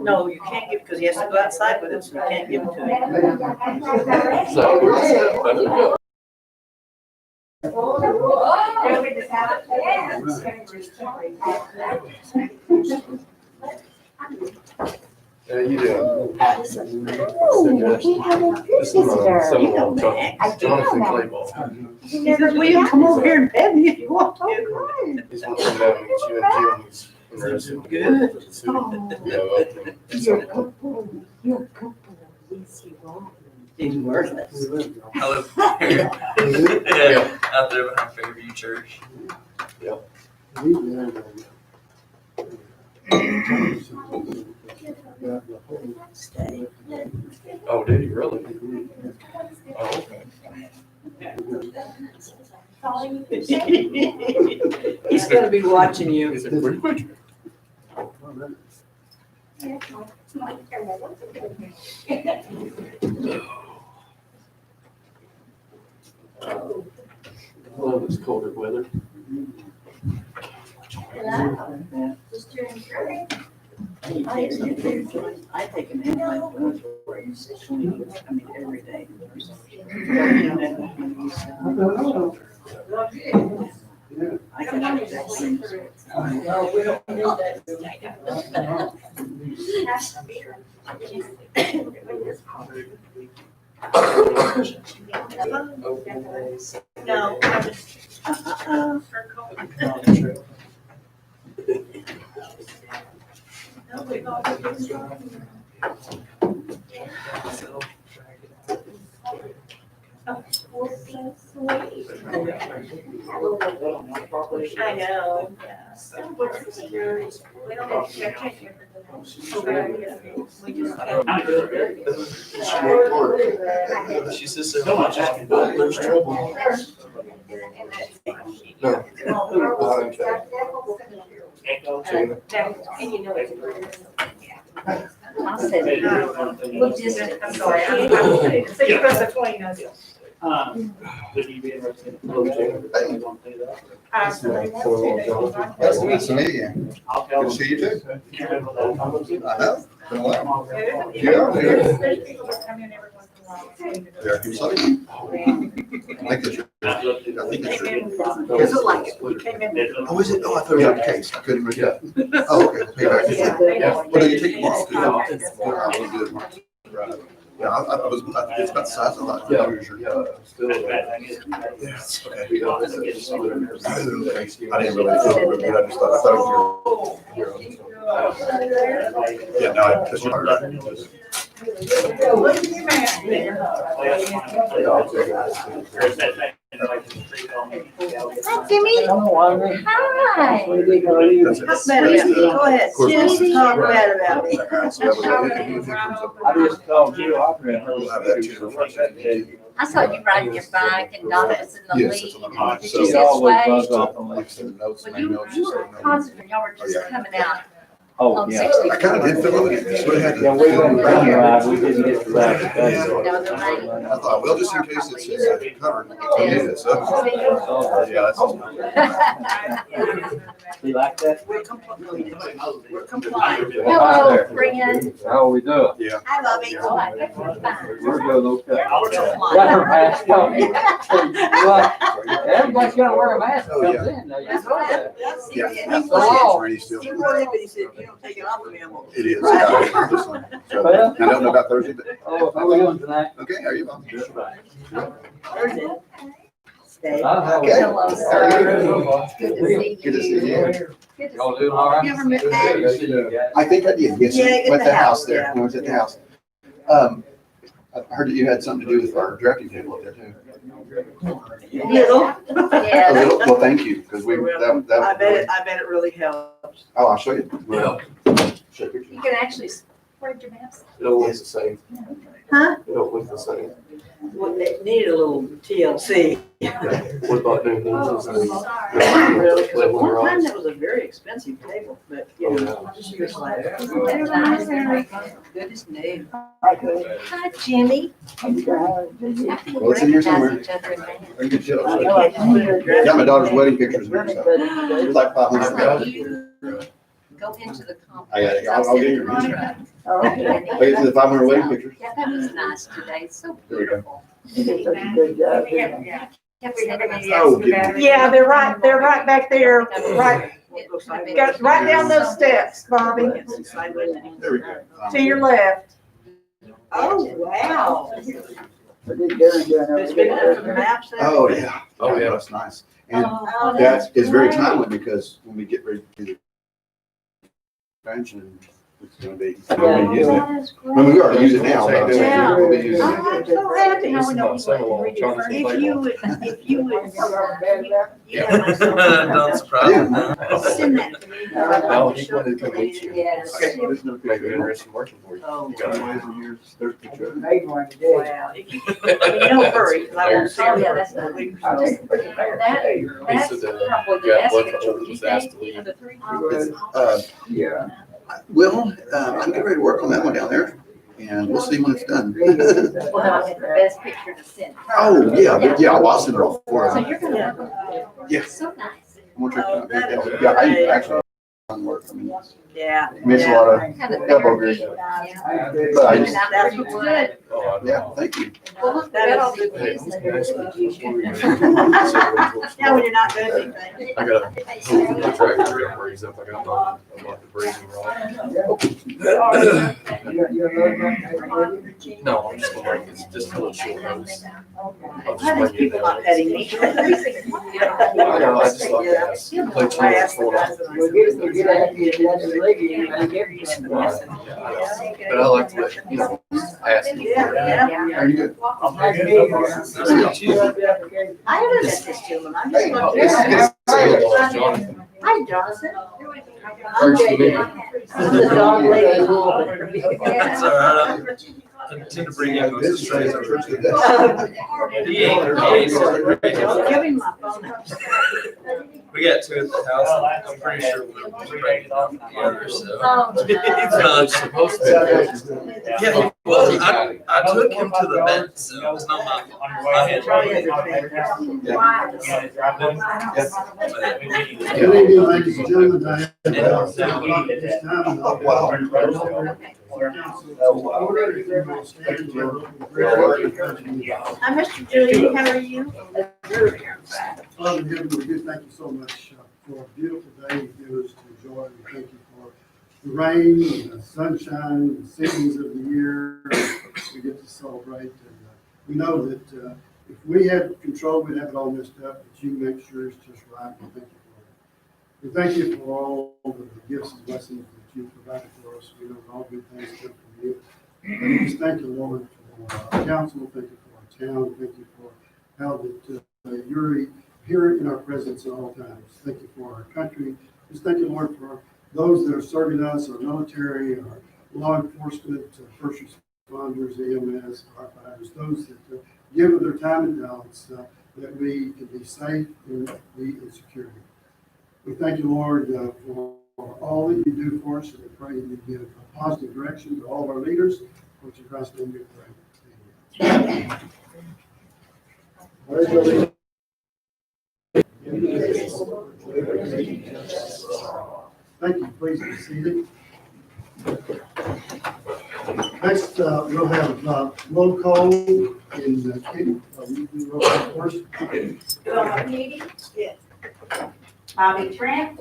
No, you can't give, because he has to go outside with it, so you can't give it to him. Yeah, you do. Oh, we have a good visitor. Jonathan Clayball. You He never says, will you come over here and pet me if you want to? Oh, He's one from down at you and Jim's. Good. you're a couple. You're a couple. Yes, you are. He's worthless. I live yeah, out there behind Fairview Church. Stay. Oh, did he really? Oh, okay. He's gonna be watching you. He said, where you put you? Love this colder weather. I take an implant every day. I can have vaccines. No. I know. She says so much. There's trouble. No. I said, we'll just. I'm sorry. So you press the 20 now. Would you be interested in? Nice to meet you. I'll tell Good to them. see you too. You remember that? I know. Been a while. Yeah. There's exciting. I think it's your. Is it like it? You came in. Oh, is it? Oh, I thought you had a case. I couldn't read that. Oh, okay. Pay back. Well, no, you take it tomorrow. I will do it tomorrow. Right. Yeah, I was, it's about the size of like. Yeah. Still. Yes. Okay. I didn't really feel it, but I just thought, it was your. Yeah, no, because you're right. Hi, Jimmy. Hi. Talk bad about me. Go ahead. Just talk bad about me. I just called you, I I saw you riding your bike and Donna was in the Yes, lead. it's on the Did so- you She say always sway? runs off on Like I like. said, notes, Well, main you notes, just were saying no. positive, y'all were just coming out Oh, on yeah. 60. I kind of did feel it, just would have Yeah, had we to. went down the ride, we didn't get to ride today. No, the rain. I thought, well, just in case it's covered. Yeah, so. Yeah, that's. You like that? We're compliant. We're compliant. Hello, friend. How we doing? Yeah. I love it. Oh, I think we're fine. We're doing okay. We're Got compliant. her mask on. What? Everybody's gotta wear a mask Oh, comes yeah. in, now you know that. Yeah. That's the law. Pretty still. He brought it, but he said, you don't take it off of me, I'm gonna. It is. Yeah. So, Well- I don't know about Thursday, but, Oh, how we doing tonight? okay, how are you, Mom? Thursday. Stay. Okay. Hello, sir. Good to see Good to see you. you. Good to Y'all see doing all right? You ever met Good Dave? to see you guys. I think I did, yes, Yeah, at with the the house house, there, yeah. when I was at the house. I heard that you had something to do with our drafting table up there too. Little. A Yeah. little, well, thank you, because we, I bet it really helps. oh, I'll show you. Yeah. Show you. You can actually Where'd your maps? It don't look the same. Huh? It don't look the same. Well, they need a little TLC. What about doing things? Really, 'cause at one time that was a very expensive table, but, you know, just like. Goodness name. Hi, Jimmy. Well, it's in here somewhere. Very good job. Got my daughter's wedding pictures there, so it's like 500. Go into the conference. I got it. I'll get your picture. Okay. Wait, it's the 500 wedding pictures. Yeah, that was nice today. It's so There we go. beautiful. Oh, get Yeah, they're right back there, right, It looks like go right down those steps, Bobby, There we go. to your left. Oh, wow. It's It's big enough for the maps there? Oh, yeah. Oh, yeah. That's nice. And Oh, that is very great. timely because when we get ready to do the expansion, it's gonna be, Oh, we'll be using it. that is I mean, we great. already use it now, but Yeah. we'll be using it. I'm so happy. This is not sing-along, Jonathan If you Playground. would, Don't surprise me. send that to me. No, he wanted to come meet you. Yes. Okay, there's no Maybe picture. interesting working for you. Oh, You got it. Otherwise, there's a picture. wow. If you- Don't hurry, 'cause I won't see Oh, you. yeah, that's not- He That's said probably the yeah, best what picture. was asked to leave. Well, I'm getting ready to work on that one down there, and we'll see when it's done. Well, it's the best picture to send. Oh, yeah, I'll send it all for So her. you're gonna. Yeah. So nice. I'm gonna try to, yeah, I actually, on work, I mean, Yeah. miss a lot of Kind of elbow grease. Yeah. But I just, That's what's good. Oh, I know. yeah, thank you. Well, look, That that all is- the Hey, kids that nice are- one. Now, when you're not doing anything. I got a tractor that brings up, I got the brazing rod. No, I'm just going, it's just a little short notice. I'll just Why bring these it people down. not petting me? I know, I just like to ask. Play I chess asked the before. guys and I said, But I like to let, you know, ask. yeah. Are you good? I haven't met this gentleman. I'm just Hey, looking. it's Jonathan. Hi, Jonathan. I'm Nice to meet you. JJ. I'm the dog lady. It's all right. I tend to bring in those strays over. He ain't so great. Give him my phone. We got two at the house. I'm pretty sure we'll break it off together, so. Oh, no. It's supposed to be. Yeah, well, I took him to the vet, so it's not my hand. Good evening, ladies and gentlemen. I have 7 o'clock at this time. Oh, wow. Hi, Mr. Judy. How are you? Father in heaven, we do thank you so much for a beautiful day you give us to enjoy. We thank you for the rain and the sunshine, the seasons of the year we get to celebrate. And we know that if we had control, we'd have it all messed up, but you make sure it's just right. We thank you for it. We thank you for all the gifts and blessings that you provided for us. We know that all good things come from you. And we just thank you, Lord, for our council. Thank you for our town. Thank you for how that you're here in our presence at all times. Thank you for our country. Just thank you, Lord, for those that are serving us, our military, our law enforcement, first responders, EMS, firefighters, those that give of their time and talents that we can be safe and be in security. We thank you, Lord, for all that you do for us, and we pray that you give a positive direction to all of our leaders. For in Christ's name we pray. Amen. Thank you. Please be seated. Next, we'll have roll call in Katie. You do roll call first. Yes. Bobby Trent.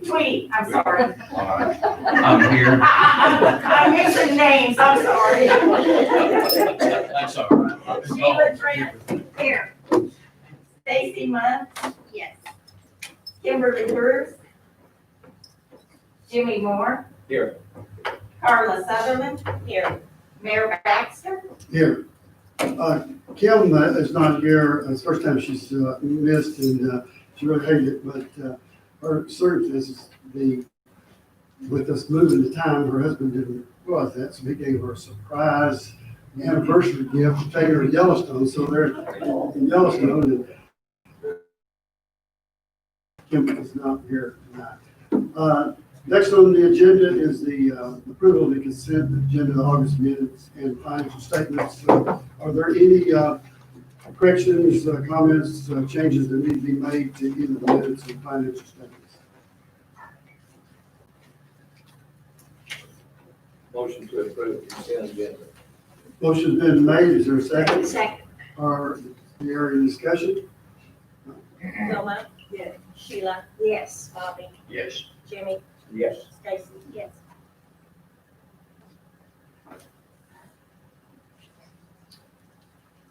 Tweet, I'm sorry. I'm here. I'm mixing names, I'm sorry. That's all right. Sheila Trent, here. Stacy Munt. Yes. Kimberly Bruce. Jimmy Moore. Here. Carla Sutherland. Here. Mayor Baxter. Here. Kim is not here. It's the first time she's missed, and she really hated it, but her circumstances, the with us moving to town, her husband didn't realize that, so he gave her a surprise anniversary gift, taking her to Yellowstone, so they're in Yellowstone, and Kim is not here tonight. Next on the agenda is the approval of the consent agenda, August minutes and financial statements. Are there any corrections, comments, changes that need to be made to either the minutes or financial statements? Motion to approve consent agenda. Motion's been made. Is there a second? Second. Are there any discussion? Wilma? Yes. Sheila? Yes. Bobby? Yes. Jimmy? Yes. Stacy? Yes.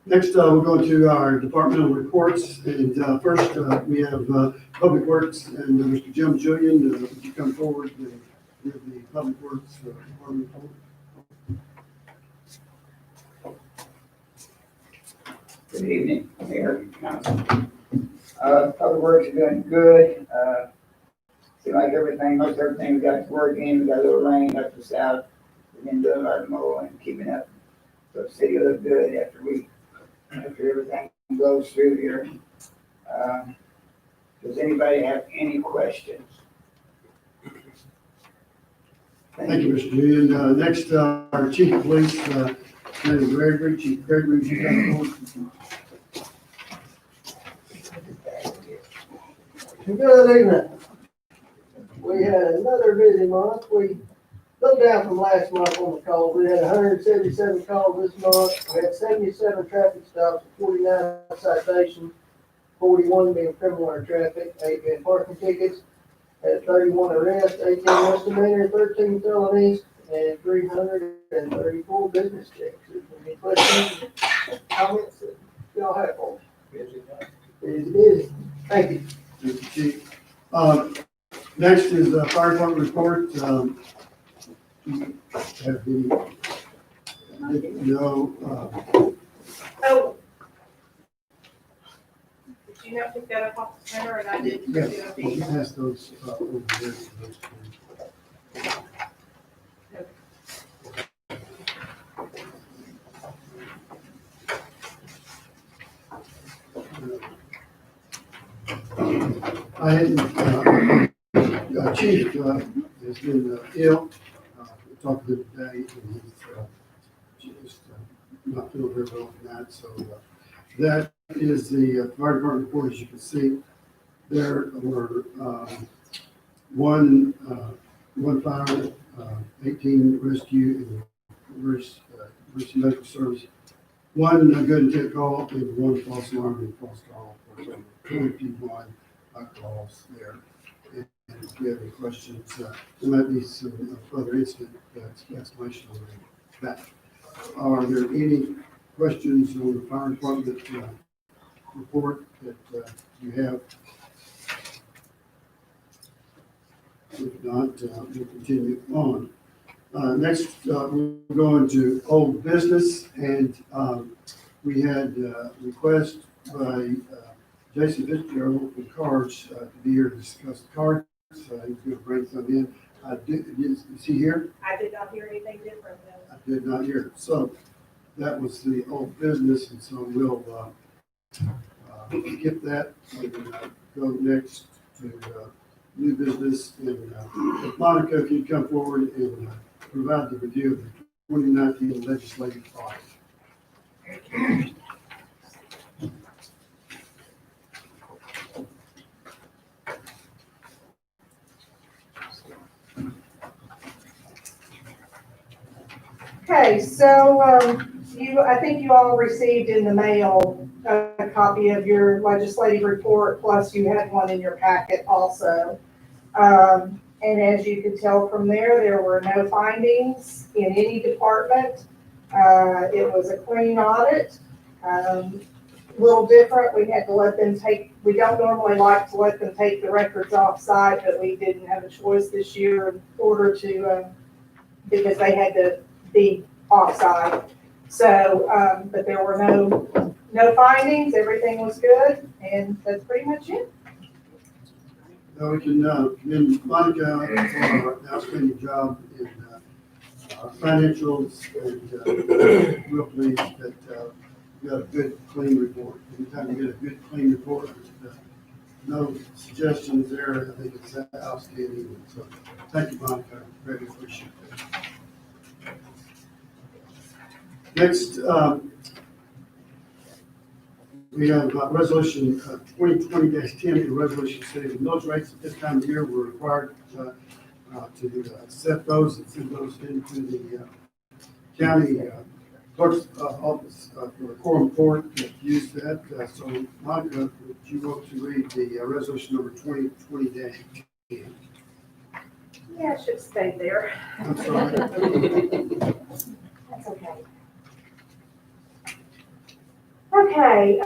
Next, we'll go to our departmental reports, and first, we have Public Works and Mr. Jim Julian. Would you come forward and give the Public Works department report? Good evening, Mayor and Council. Public Works is doing good. Seems like most everything we got to work in. We got a little rain up the south. We've been doing our mow and keeping up. So the city will look good after everything blows through here. Does anybody have any questions? Thank you, Mr. Julian. Next, our Chief of Police, Lieutenant Gregory. Chief Gregory, would you come forward? Good evening. We had another busy month. We looked down from last month on the calls. We had 177 calls this month. We had 77 traffic stops, 49 citations, 41 being criminal or traffic, 8 being parking tickets, had 31 arrests, 18 misdemeanors, 13 felonies, and 334 business checks. Any questions, comments that y'all have for me? Busy. Thank you. Thank you, Chief. Next is the fire department report. Have the, Oh. Did you not pick that up off the center and I did? yes, we'll pass those over there. I hadn't, Chief has been ill. We talked to him today, and he's just not feeling very well from that. So that is the fire department report. As you can see, there were one fire, 18 rescue, and emergency medical service, one good intent call, and one false alarm and false call. For 21 calls there. And if you have any questions, there might be some further incident explanation on that. Are there any questions on the fire department report that you have? If not, we'll continue on. Next, we're going to old business, and we had a request by Jason Fitzgerald from Cards to be here to discuss the cards. He's going to bring some in. Is he here? I did not hear anything different though. I did not hear. So that was the old business, and so we'll skip that and go next to new business. And Monica, if you'd come forward and provide the review of the 2019 legislative audit. Okay, so I think you all received in the mail a copy of your legislative report, plus you had one in your packet also. And as you can tell from there were no findings in any department. It was a clean audit. A little different, we had to let them we don't normally like to let them take the records off site, but we didn't have a choice this year in order to, because they had to be offside. So, but there were no findings, everything was good, and that's pretty much it. we can commend Monica for an outstanding job in financials, and real pleased that we got a good, clean report. Anytime you get a good, clean report, no suggestions there, I think it's outstanding. So thank you, Monica, very appreciate it. Next, we have resolution 2020-10, a resolution stating the millage rates at this time of year were required to set those and send those into the county clerk's office for the quorum court to use that. So Monica, would you want to read the resolution number 2020-10? Yeah, it should stay there. I'm sorry. That's okay. Okay,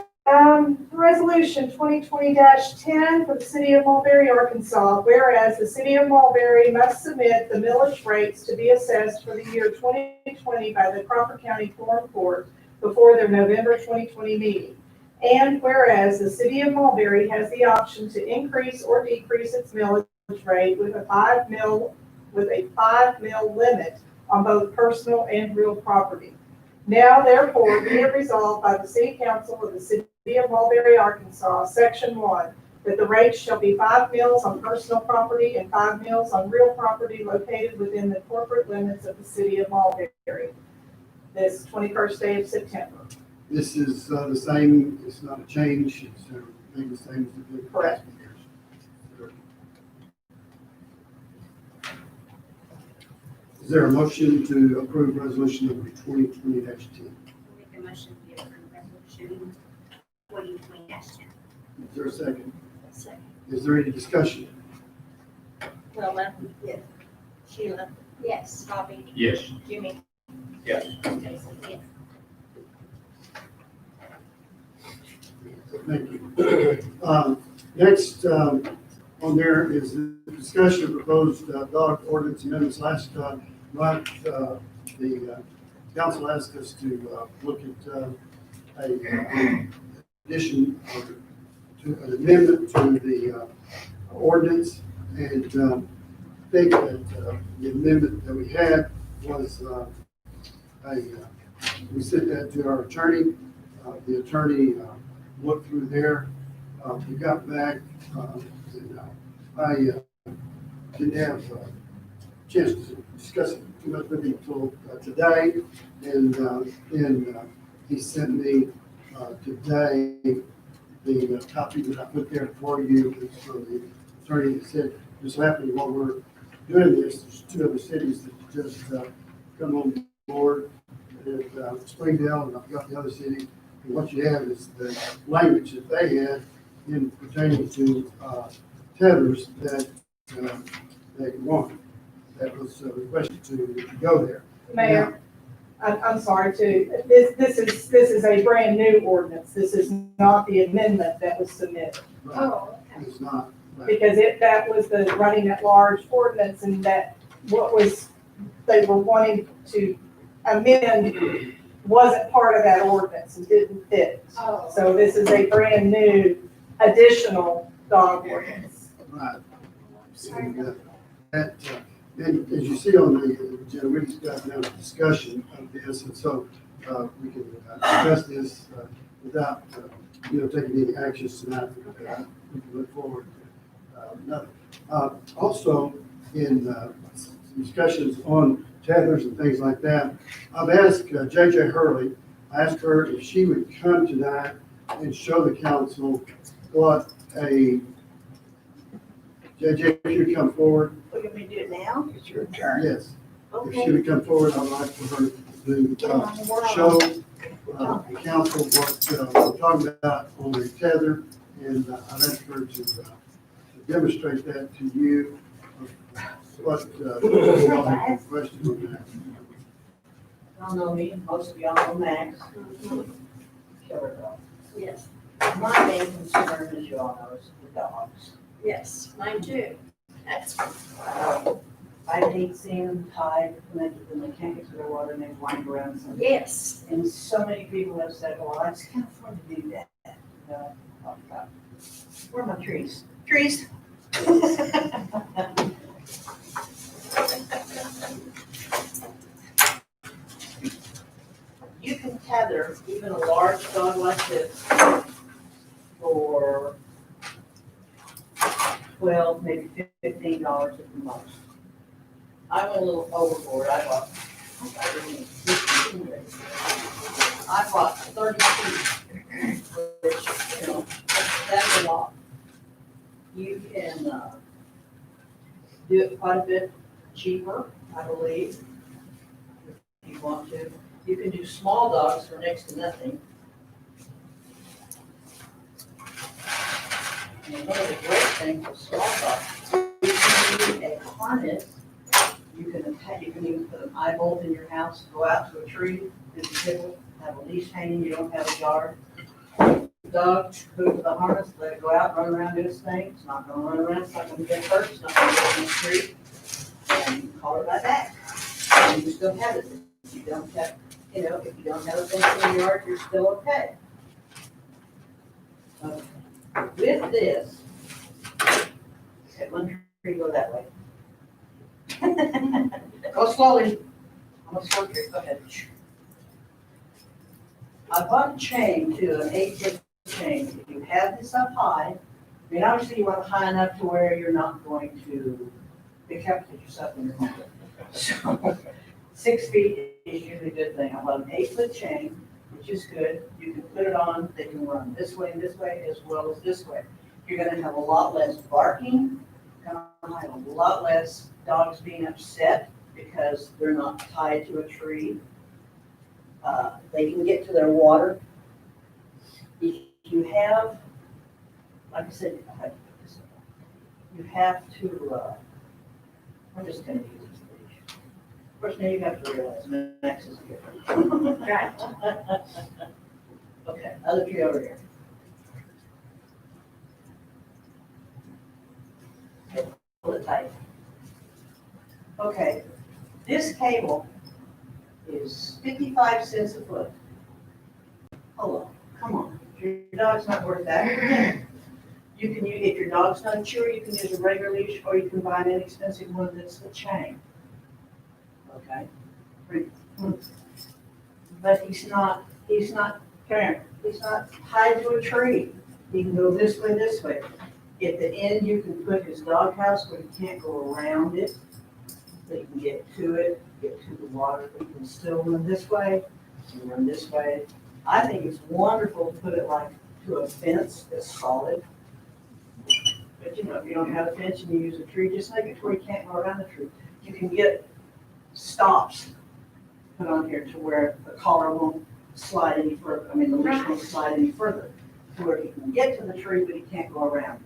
resolution 2020-10 for the city of Mulberry, Arkansas. Whereas the city of Mulberry must submit the millage rates to be assessed for the year 2020 by the Crawford County Quorum Court before their November 2020 meeting. And whereas the city of Mulberry has the option to increase or decrease its millage rate with a 5 mil limit on both personal and real property. Now therefore be it resolved by the City Council of the City of Mulberry, Arkansas, Section 1, that the rates shall be 5 mils on personal property and 5 mils on real property located within the corporate limits of the City of Mulberry. This 21st day of September. This is the same, it's not a change, it's everything the same as the past Correct. years. Is there a motion to approve resolution number 2020-10? Make a motion to approve resolution 2020-10. Is there a second? Second. Is there any discussion? Wilma? Yes. Sheila? Yes. Bobby? Yes. Jimmy? Yes. Jason? Yes. Thank you. Next on there is the discussion of proposed dog ordinance amendments. Last month, the council asked us to look at a addition or to an amendment to the ordinance, and I think that the amendment that we had was we sent that to our attorney. The attorney looked through there. We got back. And, I didn't have a chance to discuss it too much with him until today, and then he sent me today the copy that I put there for you. It's from the attorney that said, just happening while we're doing this, there's 2 other cities that just come on board. And Springdale, and I've got the other city. And what you have is the language that they had in pertaining to tethers that they want. That was requested to go there. Mayor, I'm sorry to, this is a brand new ordinance. This is not the amendment that was submitted. Oh, okay. It's not. Right. Because that was the running at large ordinance, and that what was, they were wanting to amend wasn't part of that ordinance and didn't fit. Oh. So this is a brand new additional dog ordinance. Right. And and as you see on the agenda, we just got now a discussion of this, and so we can discuss this without taking any actions tonight. We can look forward to nothing. Also, in discussions on tethers and things like that, I've asked JJ Hurley. I asked her if she would come tonight and show the council what a JJ, if you would come forward. What, can we do it now? It's your turn. Yes. If she Okay. would come forward, I'd like for her to show the council what we're talking about on the tether, and I'd ask her to demonstrate that to you. What question on that? Y'all know me, most of y'all know Max. Killer dog. Yes. My main concern, as you all know, is the dogs. Yes, mine too. That's, I hate seeing them tied, connected, and they can't get to the water, and they wind around. yes. And so many people have said, well, I just can't afford to do that. Where are my trees? Trees, You can tether even a large dog like this for $12, maybe $15 at the most. I went a little overboard. I bought 30 feet, which, that's a lot. You can do it quite a bit cheaper, I believe, if you want to. You can do small dogs for next to nothing. And one of the great things with small dogs, you can use a harness. You can even put an eye bolt in your house, go out to a tree, do the kibble, have a leash hanging, you don't have a yard. Dog, hook the harness, let it go out, run around, do its thing. It's not gonna run around, it's not gonna get hurt, it's not gonna get in the street. And you can call it like that. And you still have it. If you don't have, if you don't have a fence in your yard, you're still okay. Okay. With this, let one tree go that way. Go slowly. I'm a slow tree, go ahead. I bought a chain to an 8-foot chain. If you have this up high, I mean, obviously you want it high enough to where you're not going to decapitate yourself in your home. So 6 feet is usually a good thing. I bought an 8-foot chain, which is good. You can put it on, they can run this way, as well as this way. You're gonna have a lot less barking, gonna have a lot less dogs being upset because they're not tied to a tree. They can get to their water. If you have, like I said, you have to, I'm just gonna use this leash. Of course, now you have to realize Max is here. Right. Okay, other tree over here. Pull it tight. Okay, this cable is 55 cents a foot. Hold on, come on. Your dog's not worth that. You can use, if your dog's not a chewer, you can use a regular leash, or you can buy an inexpensive one that's the chain. Okay? But he's not, come here, he's not tied to a tree. He can go this way, this way. At the end, you can put his doghouse where he can't go around it. So you can get to it, get to the water, but you can still run this way, and run this way. I think it's wonderful to put it like to a fence that's solid. But if you don't have a fence and you use a tree, just make it to where you can't go around the tree. You can get stops put on here to where the collar won't slide any further. I mean, the leash won't slide any further, to where he can get to the tree, but he can't go around.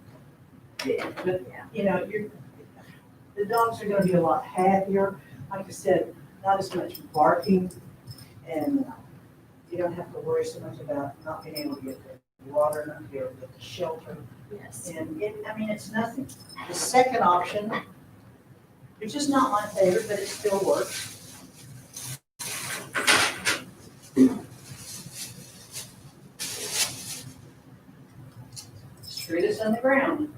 Yeah, but the dogs are going to be a lot happier. Like I said, not as much barking, and you don't have to worry so much about not being able to get the water, not being able to get the shelter. Yes. And it's nothing. The second option, which is not my favorite, but it still works. Screw this on the ground.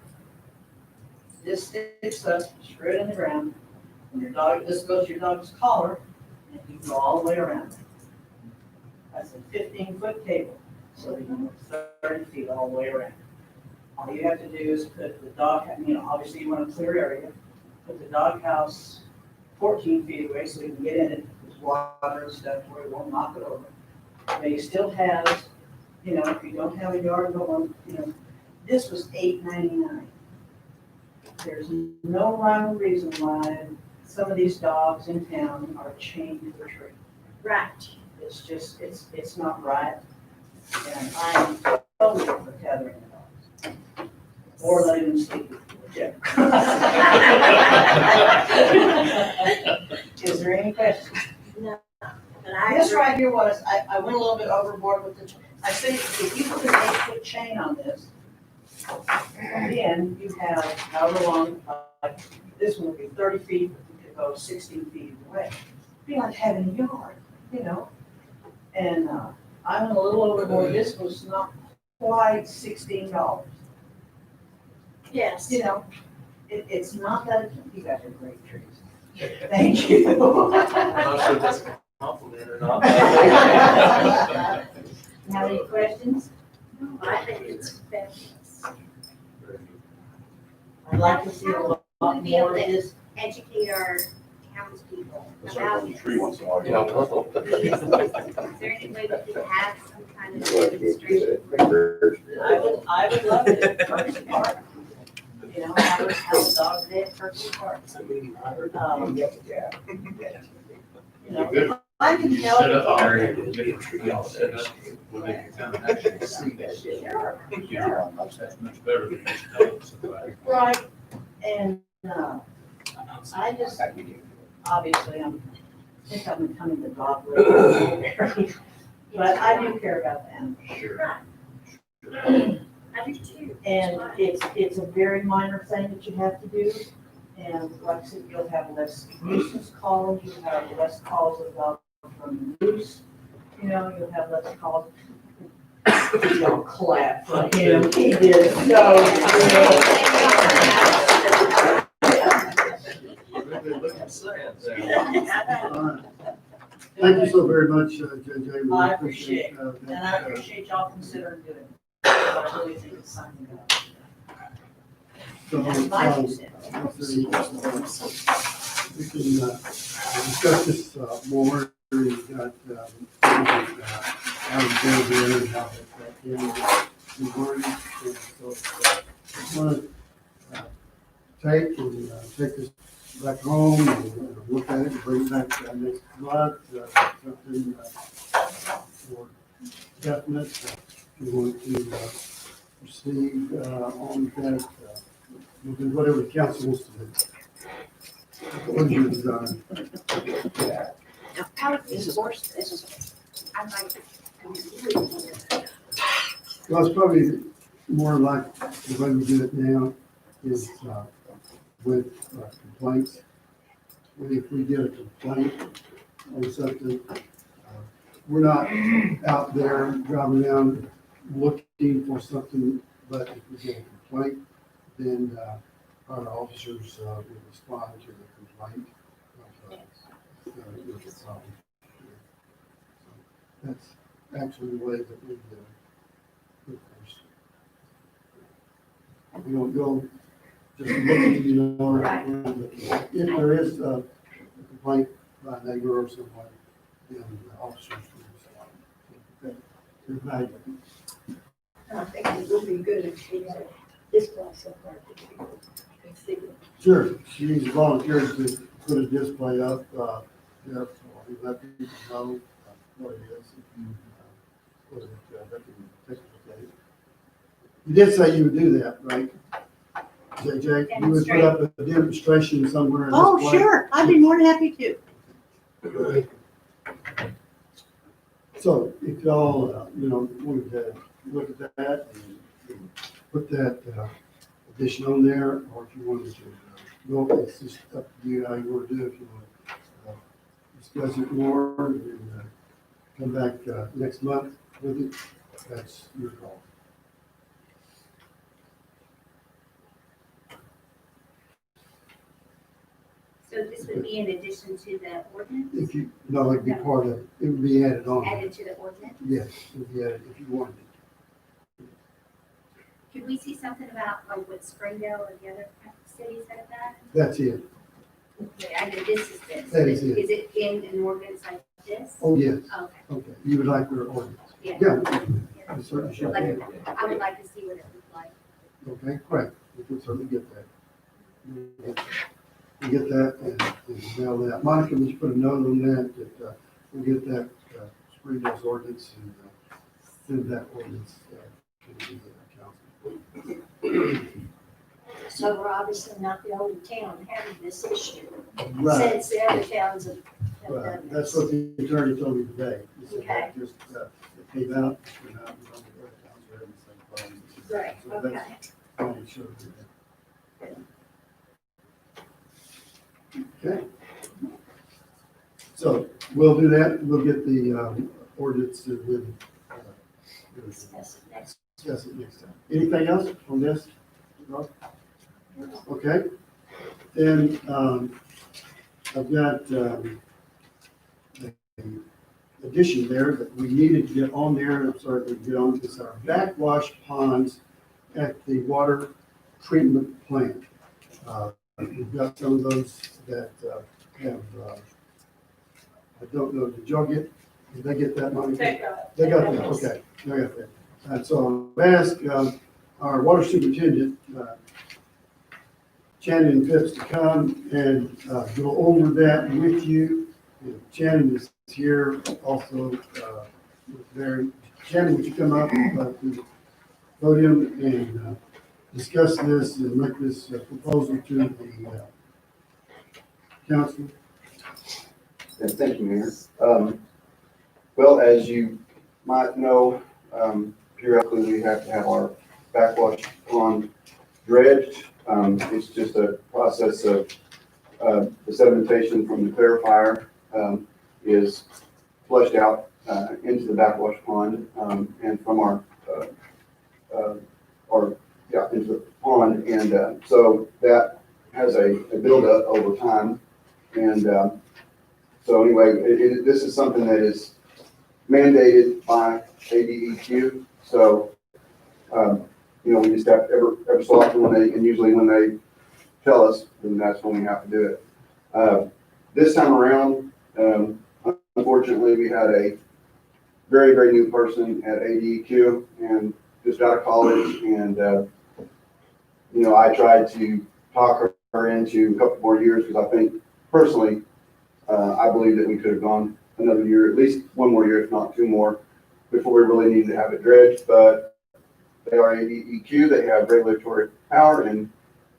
This sticks up, screw it in the ground. And your dog, this goes to your dog's collar, and you go all the way around. That's a 15-foot cable, so you can go 30 feet all the way around. All you have to do is put the dog, obviously you want a clear area, put the dog house 14 feet away so you can get in it, with water and stuff where it won't knock it over. But you still have, if you don't have a yard, this was $8.99. There's no rhyme or reason why some of these dogs in town are chained to the tree. Right. It's just, it's not right. And I'm totally for tethering the dogs. Or letting them sleep with the Is there any questions? No. But This right here was, I went a little bit overboard with the, I said, if you put an 8-foot chain on this, then you have however long, like this one would be 30 feet, but you could go 16 feet away. It'd be like having a yard, And I went a little overboard. This was not quite $16. yes. It's not that, you guys are great trees. Thank you. I'm not sure if that's a compliment or not. Have any questions? I think it's fabulous. I'd like to see a lot more of this. Educate our townspeople Let's start about with a tree once in a while. Yeah, well. Is there any way we could have some kind of demonstration? I would love it at Percy Park. You know, have a dog day at Percy Park. You know, if I can help. Set up our it. area, tree all set up, where they can come and actually see that shit. Yeah, that's much better than just telling somebody. Right, and, I just, obviously, I think I'm becoming the dog lady. But I do care about the animals. Sure. I do too. And it's a very minor thing that you have to do. And like I said, you'll have less nuisance calls, you'll have less calls about from the loose. You know, you'll have less calls. Y'all clap for him, he did so All right. Thank you so very much, JJ. We I appreciate that. And I appreciate y'all considering doing it. I really think it's something about. So, That's my 2 cents. let's see, we can discuss this more. We got out of there and how that can be worded. And so, I want to take this back home and look at it and bring it back next month. Something more definite. If you want to proceed on that, we'll do whatever the council wants to do. What is your design? How is this horse? This is, I like it. Well, it's probably more like the way we do it now is with complaints. If we get a complaint on something, we're not out there driving around looking for something, but if we get a complaint, then our officers will respond to the complaint. With the problem. That's actually the way that we do it. We don't go just looking, you know, we're not looking. If there is a complaint by a neighbor or someone, then the officers will respond. It's valuable. I think it would be good if she had this place up there. Sure, she's volunteered to put a display up, there, so we let people know what it is. So that they can take a look at it. You did say you would do that, right? JJ, you would put up a demonstration somewhere in this Oh, place? sure, I'd be more than happy to. So if y'all, wanted to look at that and put that addition on there, or if you wanted to, it's just up to you how you want to do it. If you want to discuss it more and come back next month with it, that's your call. So this would be in addition to the ordinance, If you, no, it'd be part of, it would be added on. added to the ordinance? Yes, it would be added if you wanted it. Could we see something about like what Springdale or the other cities have done? That's it. Okay, I know this is this. That is it. Is it in an ordinance like this? Oh, yes. Okay, Okay, you would like their ordinance? yeah. Yeah, you certainly should. Like, I would like to see what it looked like. Okay, great. We can certainly get that. We get that and mail that. Monica, would you put a note on that, that we'll get that Springdale's ordinance and send that ordinance to the council. So we're obviously not the only town having this issue, Right, since the other towns have right. done That's this. what the attorney told me today. He said that Okay. just, it came out, you know, the other towns are having the same problem. Right, So that's okay. probably sure. Okay. So we'll do that. We'll get the ordinance and then Discuss it next. discuss it next time. Anything else on this? No? Okay? And, I've got, an addition there that we needed to get on there, and I'm sorry to get on, is our backwash ponds at the water treatment plant. We've got some of those that, have, I don't know, did y'all get, did they get that money? They got that, okay, they got that. And so I've asked, our water superintendent, Shannon Phipps, to come and, go over that with you. And Shannon is here also, with Barry. Shannon, would you come up to the podium and, discuss this and make this proposal to the, council? Yes, thank you, Mayor. Well, as you might know, periodically we have to have our backwash pond dredged. It's just a process of, the sedimentation from the clarifier, is flushed out, into the backwash pond, and from our, into the pond. And, so that has a buildup over time. And, so anyway, this is something that is mandated by ADEQ. So, you know, we just have every so often and usually when they tell us, then that's when we have to do it. This time around, unfortunately, we had a very, very new person at ADEQ and just out of college. And, you know, I tried to talk her into a couple more years because I think personally, I believe that we could have gone another year, at least one more year, if not two more, before we really needed to have it dredged. But they are ADEQ, they have regulatory power, and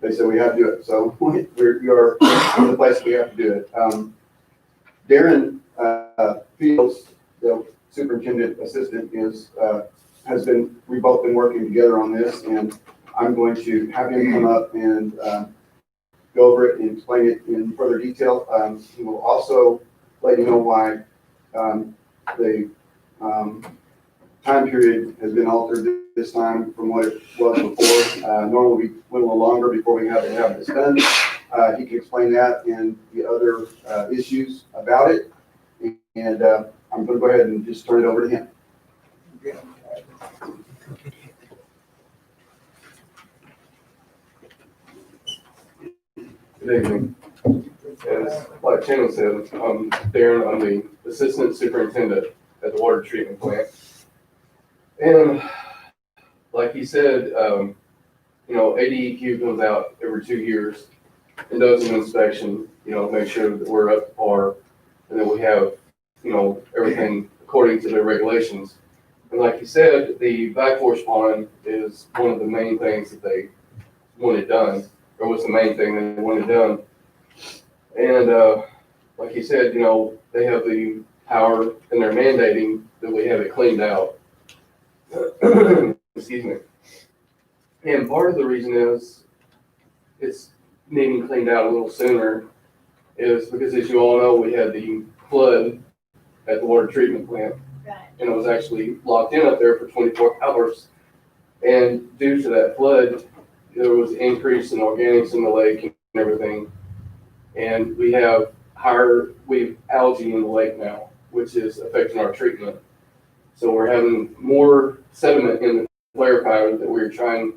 they said we have to do it. So we are in the place we have to do it. Darren Fields, the superintendent assistant, we've both been working together on this, and I'm going to have him come up and go over it and explain it in further detail. He will also let you know why the time period has been altered this time from what it was before. Normally we went a little longer before we had to have this done. He can explain that and the other issues about it. And I'm going to go ahead and just turn it over to him. Good evening. As like Shannon said, I'm Darren. I'm the assistant superintendent at the water treatment plant. And like he said, you know, ADEQ comes out every 2 years and does an inspection, you know, make sure that we're up to par and that we have, you know, everything according to their regulations. And like he said, the backwash pond is one of the main things that they wanted done, or was the main thing that they wanted done. And like he said, you know, they have the power and they're mandating that we have it cleaned out. Excuse me. And part of the reason is it's needing cleaned out a little sooner is because, as you all know, we had the flood at the water treatment plant. And it was actually locked in up there for 24 hours. And due to that flood, there was an increase in organics in the lake and everything. And we have algae in the lake now, which is affecting our treatment. So we're having more sediment in the clarifier that we were trying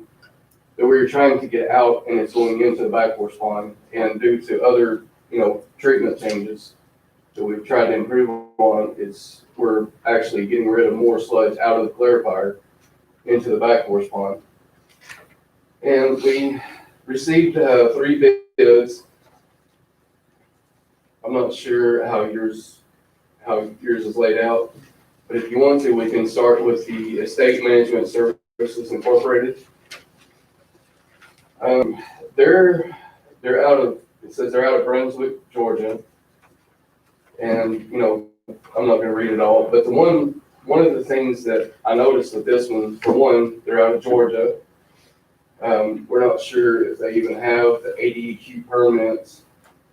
to get out, and it's going into the backwash pond. And due to other, you know, treatment changes that we've tried to improve on, we're actually getting rid of more sludge out of the clarifier into the backwash pond. And we received 3 bids. I'm not sure how yours is laid out, but if you want to, we can start with the Estate Management Services Incorporated. They're out of Brunswick, Georgia. And, you know, I'm not going to read it all, but one of the things that I noticed with this one, for one, they're out of Georgia. We're not sure if they even have the ADEQ permits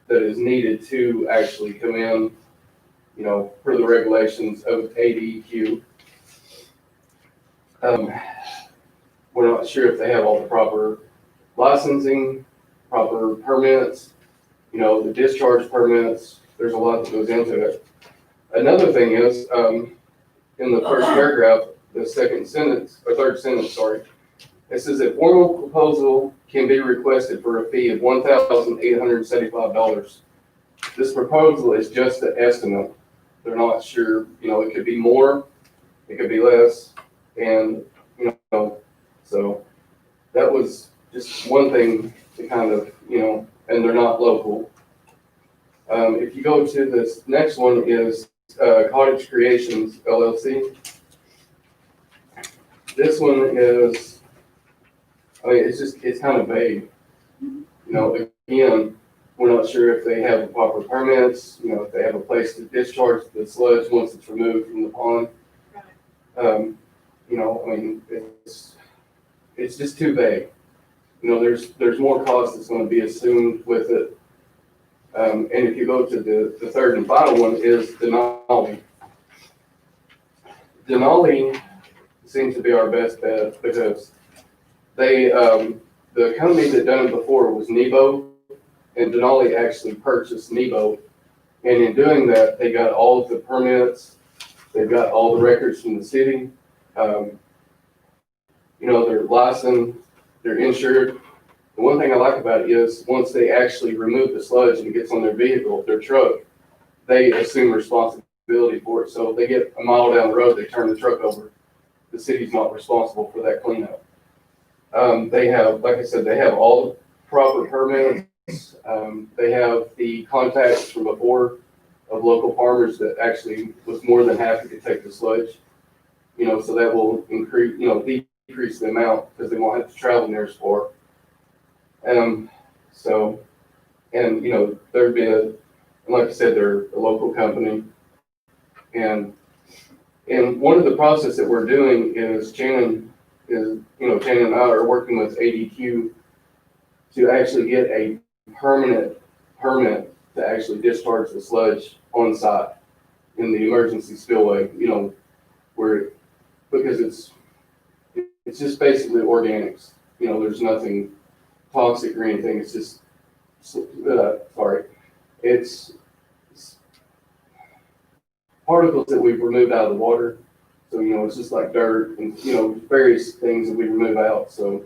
that is needed to actually come in, you know, per the regulations of ADEQ. We're not sure if they have all the proper licensing proper permits, the discharge permits. There's a lot that goes into it. Another thing is, in the first paragraph, the second sentence, or third sentence, sorry, it says a formal proposal can be requested for a fee of $1,875. This proposal is just an estimate. They're not sure, it could be more, it could be less, and, so that was just one thing to kind of, and they're not local. If you go to this next one is Cottage Creations LLC. This one is, it's kind of vague. Again, we're not sure if they have the proper permits, if they have a place to discharge the sludge once it's removed from the pond. It's just too vague. There's more cost that's going to be assumed with it. And if you go to the third and final one is Denali. Denali seems to be our best bet because they, the company that done it before was Nebo, and Denali actually purchased Nebo. And in doing that, they got all of the permits, they've got all the records from the city. They're licensed, they're insured. The one thing I like about it is once they actually remove the sludge and it gets on their vehicle, their truck, they assume responsibility for it. So if they get a mile down the road, they turn the truck over. The city's not responsible for that cleanup. They have, like I said, they have all the proper permits. They have the contacts from before of local farmers that actually was more than happy to take the sludge. So that will increase, decrease the amount because they won't have to travel near as far. There'd be like I said, they're a local company. And one of the process that we're doing is Shannon and I are working with ADQ to actually get a permanent permit to actually discharge the sludge on site in the emergency spillway, because it's just basically organics. There's nothing toxic or anything. It's just, it's particles that we've removed out of the water. So, it's just like dirt and, various things that we remove out. So,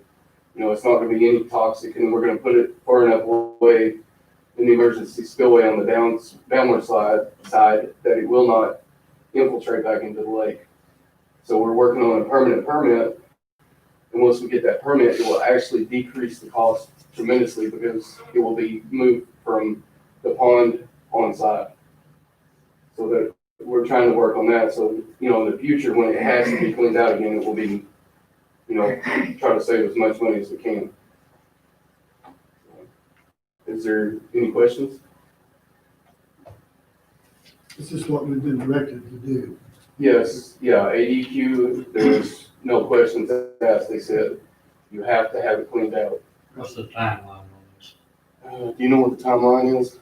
it's not going to be any toxic, and we're going to put it far enough away in the emergency spillway on the downward side that it will not infiltrate back into the lake. So we're working on a permanent permit. And once we get that permit, it will actually decrease the cost tremendously because it will be moved from the pond on site. So that we're trying to work on that. So, in the future, when it has to be cleaned out again, it will be, try to save as much money as we can. Is there any questions? This is what we've been directed to do. Yes, yeah, ADQ, there's no questions asked. They said you have to have it cleaned out. What's the timeline on this? Do you know what the timeline is?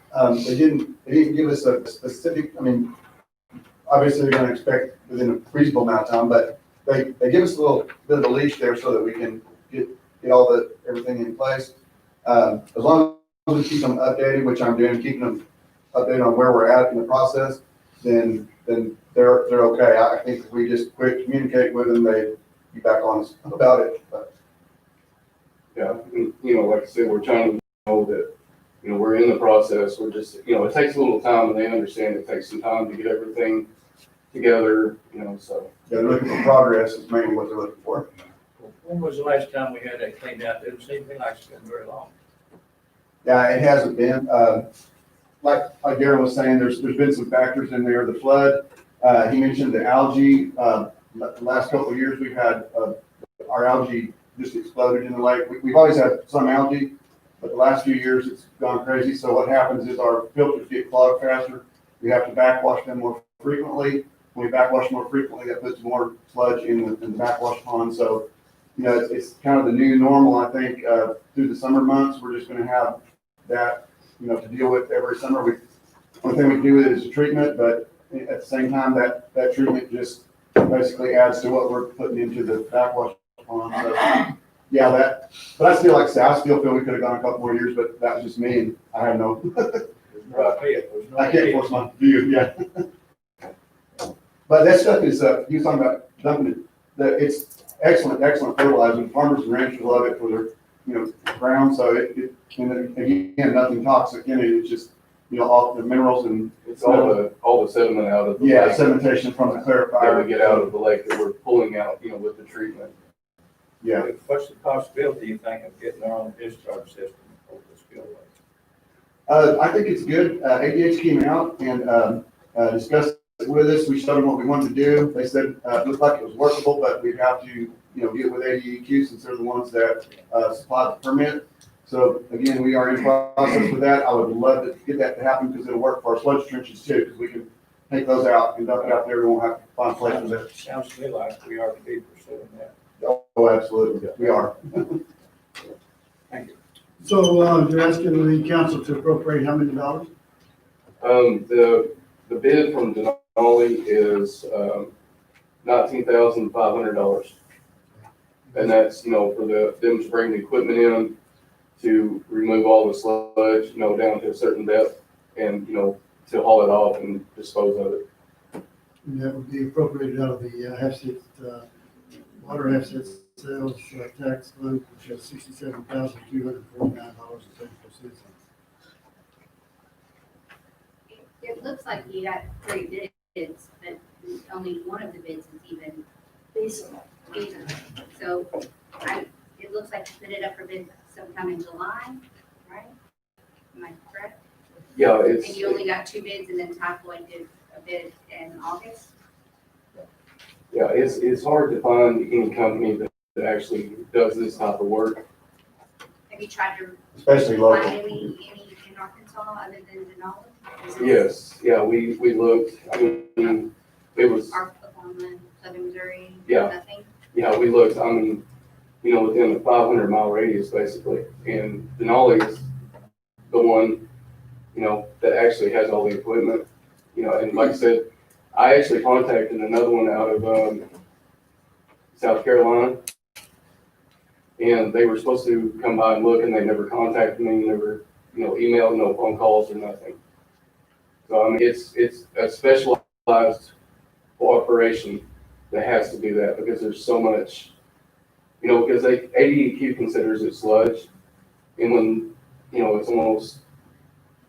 They didn't give us a specific, obviously they're gonna expect within a reasonable amount of time, but they give us a little bit of a leash there so that we can get everything in place. As long as we keep them updated, which I'm doing, keeping them updated on where we're at in the process, then they're okay. I think if we just quit communicate with them, they'd be back on us about it. But Yeah, like I said, we're trying to know that, we're in the process. We're just, it takes a little time, and they understand it takes some time to get everything together, so. they're looking for progress is mainly what they're looking for. When was the last time we had that cleaned out? It didn't seem to me like it's been very long. Yeah, it hasn't been, like Darren was saying, there's been some factors in there. The flood, he mentioned the algae. The last couple of years, we've had, our algae just exploded in the lake. We've always had some algae, but the last few years it's gone crazy. So what happens is our filters get clogged faster. We have to backwash them more frequently. When we backwash more frequently, that puts more sludge in the backwash pond. So, it's kind of the new normal, I think, through the summer months. We're just going to have that, to deal with every summer. One thing we can do with it is a treatment, but at the same time, that treatment just basically adds to what we're putting into the backwash pond. So, yeah, but I still, like I say, I still feel we could have gone a couple more years, but that was just me, and I have no, I can't force my view, yeah. But that stuff is, he was talking about dumping it, it's excellent fertilizer, farmers and ranchers love it for their, ground, so and then, again, nothing toxic in it, it's just, all the minerals and. It's all the sediment out of the Yeah, lake sedimentation from the that clarifier. we get out of the lake that we're pulling out, with the treatment. Yeah, What's the possibility, you think, of getting their own discharge system over the spillway? I think it's good. ADH came out and, discussed it with us. We showed them what we wanted to do. They said, it looked like it was workable, but we'd have to, get with ADEQ since they're the ones that, supply the permit. So again, we are in process with that. I would love to get that to happen because it'll work for our sludge trenches too, because we can take those out and dump it out there. We won't have to find places that. Sounds to me like we are to be pursuing that. Oh, absolutely. We are. So, you're asking the council to appropriate how many dollars? The bid from Denali is, $19,500. And that's, for them to bring the equipment in to remove all the sludge, down to a certain depth and, to haul it off and dispose of it. And that would be appropriated out of the, water asset sales tax fund, which has $67,249.74. It looks like you got 3 bids, but only one of the bids is even feasible. So it looks like you put it up for bid sometime in July, right? Am I correct? Yeah, And you only got 2 bids and then Typhoid did a bid in August? Yeah, it's hard to find any company that actually does this type of work. Have you tried to Especially local. find any in Arkansas other than Denali? Yes, yeah, we looked, it was, Oklahoma, Southern Missouri, Yeah. nothing? yeah, we looked, within a 500-mile radius, basically. And Denali is the one, that actually has all the equipment, and like I said, I actually contacted another one out of, South Carolina. And they were supposed to come by and look, and they never contacted me, never, emailed, no phone calls or nothing. So, it's a specialized operation that has to do that because there's so much, because ADEQ considers it sludge. And when,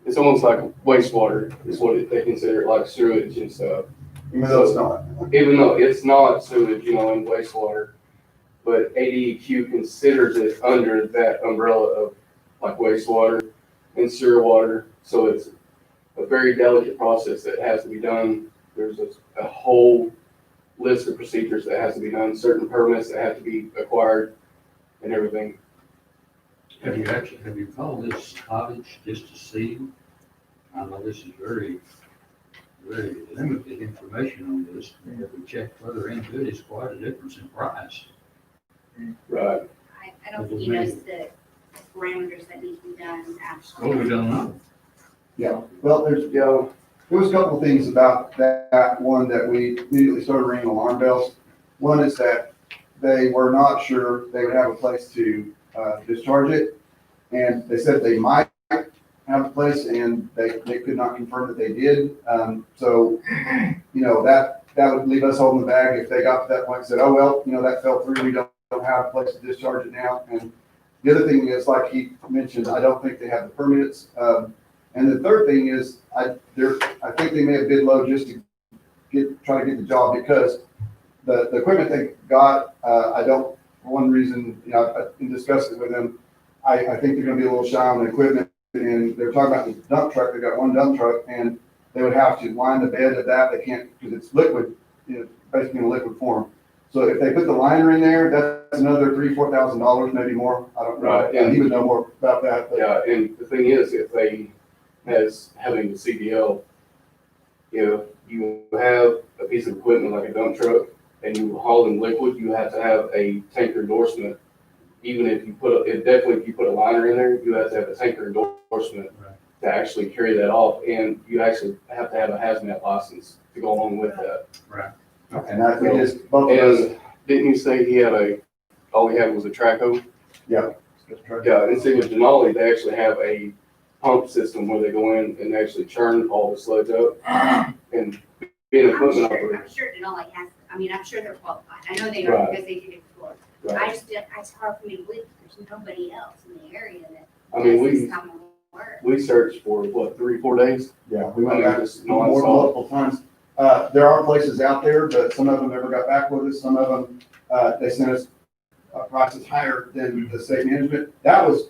it's almost like wastewater is what they consider it, like sewage and stuff. Even though it's not. Even though it's not sewage, and wastewater, but ADEQ considers it under that umbrella of like wastewater and sewer water. So it's a very delicate process that has to be done. There's a whole list of procedures that has to be done, certain permits that have to be acquired and everything. Have you called this cottage just to see? I know this is very limited information on this. If we check further into it, it's quite a difference in price. Right. I don't think he knows the parameters that need to be done after. Well, we don't know. Yeah, well, there was a couple of things about that one that we immediately started ringing alarm bells. One is that they were not sure they would have a place to discharge it. And they said they might have a place and they could not confirm that they did. So, that would leave us holding the bag if they got to that point and said, oh, well, that fell through. We don't have a place to discharge it now. And the other thing is, like he mentioned, I don't think they have the permits. And the third thing is, I think they may have bid low just to try to get the job because the equipment they got, for one reason, in discussing it with them, I think they're gonna be a little shy on the equipment. And they're talking about the dump truck. They've got one dump truck and they would have to line the bed of that. They can't, because it's liquid, basically in a liquid form. So if they put the liner in there, that's another $3,000-4,000, maybe more. I don't know. Right. And he would know more about that. But Yeah, and the thing is, if they, as having the CDL, if you have a piece of equipment like a dump truck and you haul in liquid, you have to have a tanker endorsement. Even if you if you put a liner in there, you have to have a tanker endorsement to actually carry that off. And you actually have to have a hazmat license to go along with that. Right. and that we just both of us. And didn't you say all he had was a Traco? Yeah. Yeah, and see with Denali, they actually have a pump system where they go in and actually churn all the sludge up. And being an equipment operator. I'm sure Denali has, I mean, I'm sure they're qualified. I know they are Right. because they did it before. Right. It's hard for me to believe there's nobody else in the area that I mean, does this we, kind of work. we searched for what, 3-4 days? Yeah, we went back Just more nonstop. multiple times. There are places out there, but some of them never got back with us. Some of them, they sent us prices higher than the state management. That was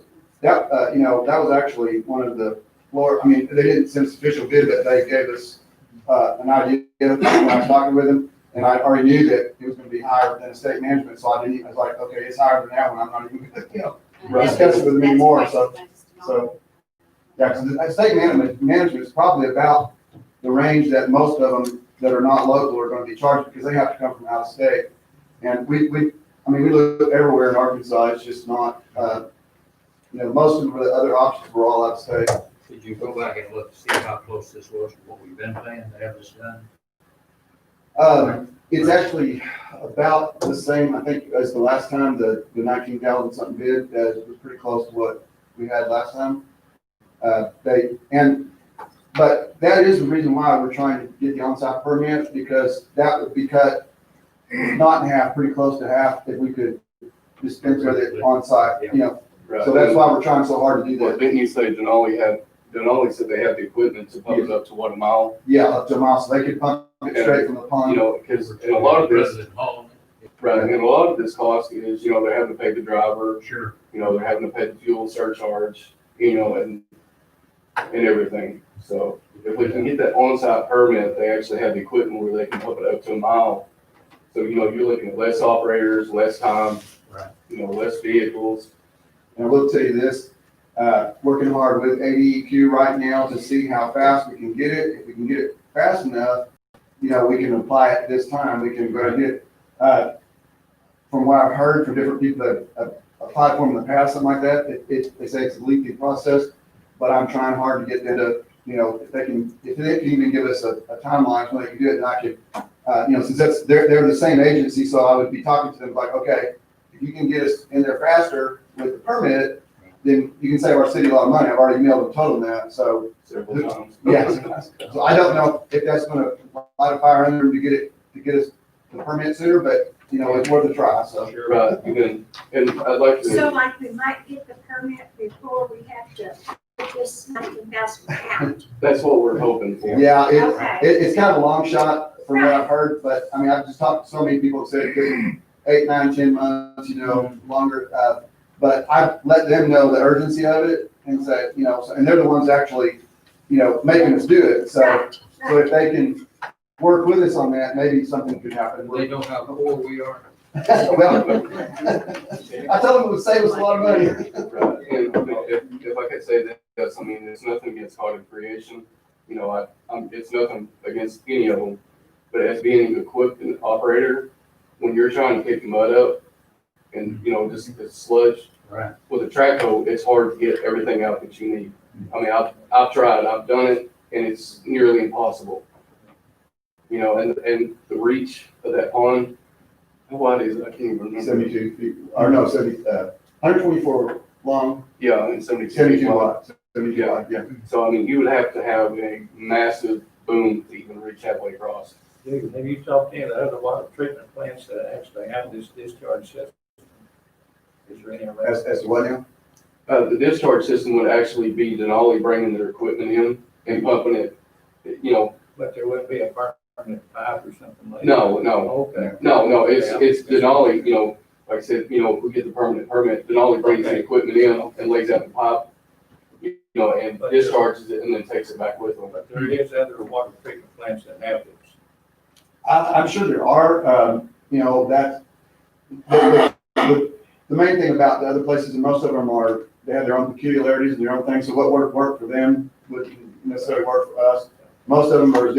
actually one of the lower, I mean, they didn't send us official bid, but they gave us, an idea when I was talking with them. And I already knew that it was gonna be higher than the state management, so I was like, okay, it's higher than that one. I'm not even, discuss it with them anymore, so. Yeah, because the state management is probably about the range that most of them that are not local are gonna be charged, because they have to come from out of state. And we look everywhere in Arkansas, it's just not, most of the other options were all out of state. Did you go back and look to see how close this was to what we've been paying to have this done? It's actually about the same, I think, as the last time, the 19,000 something bid, was pretty close to what we had last time. But that is the reason why we're trying to get the on-site permit, because that would be cut not in half, pretty close to half, if we could dispense with it on-site, Right. So that's why we're trying so hard to do Well, that. didn't you say Denali said they had the equipment to pump it up to what, a mile? Yeah, up to a mile, so they could pump it straight from the pond. Because a lot of this, President Hall. right, and a lot of this cost is, they're having to pay the driver, Sure. they're having to pay the fuel surcharge, and everything. So if we can get that on-site permit, they actually have the equipment where they can pump it up to a mile. So, you're looking at less operators, less time, Right. Less vehicles. And I will tell you this, working hard with ADEQ right now to see how fast we can get it. If we can get it fast enough, we can apply it this time. We can go ahead and get it. From what I've heard from different people that have applied for them in the past, something like that, they say it's a lengthy process, but I'm trying hard to get them to, if they can even give us a timeline when they can do it, and I could, since they're the same agency, so I would be talking to them like, okay, if you can get us in there faster with the permit, then you can save our city a lot of money. I've already emailed them, told them that, so. Several times. Yes, so I don't know if that's gonna light a fire under them to get us the permit sooner, but, it's worth a try, so. Right, and I'd like to. So like we might get the permit before we have to put this 19,000 out. That's what we're hoping for. Yeah, Okay. it's kind of a long shot from what I've heard, but, I've just talked to so many people who said it could 8, 9, 10 months, longer. But I've let them know the urgency of it and say, and they're the ones actually, making us do it. So if they can work with us on that, maybe something could happen. They know how poor we are. Well, I told them it would save us a lot of money. Right, and if I could say that, it's nothing against Heart of Creation. It's nothing against any of them. But as being an equipment operator, when you're trying to pick the mud up and, just the sludge, Right. with a track hoe, it's hard to get everything out that you need. I've tried, I've done it, and it's nearly impossible. And the reach of that pond, how wide is it? I can't even remember. 72 feet, or no, 124 long, Yeah, and 72 72 wide. wide. 72 wide, yeah. So, you would have to have a massive boom to even reach halfway across. David, have you talked to any of the other water treatment plants that actually have this discharge system? Is there any around? As to what now? The discharge system would actually be Denali bringing their equipment in and pumping it, But there wouldn't be a permanent pipe or something like that? No. Okay. No, it's Denali, like I said, if we get the permanent permit, Denali brings the equipment in and lays out the pipe, and discharges it and then takes it back with them. But there is other water treatment plants that have this. I'm sure there are, the main thing about the other places, and most of them they have their own peculiarities and their own things, so what worked for them wouldn't necessarily work for us. Most of them are as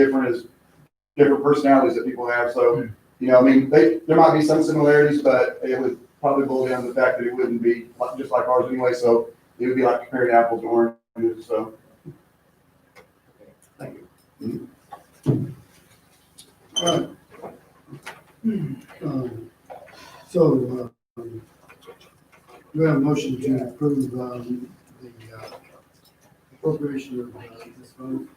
different personalities that people have, so, there might be some similarities, but it would probably boil down to the fact that it wouldn't be just like ours anyway, so it would be like comparing apples to oranges, so. Thank you. All right. we have a motion to approve, the appropriation of this fund?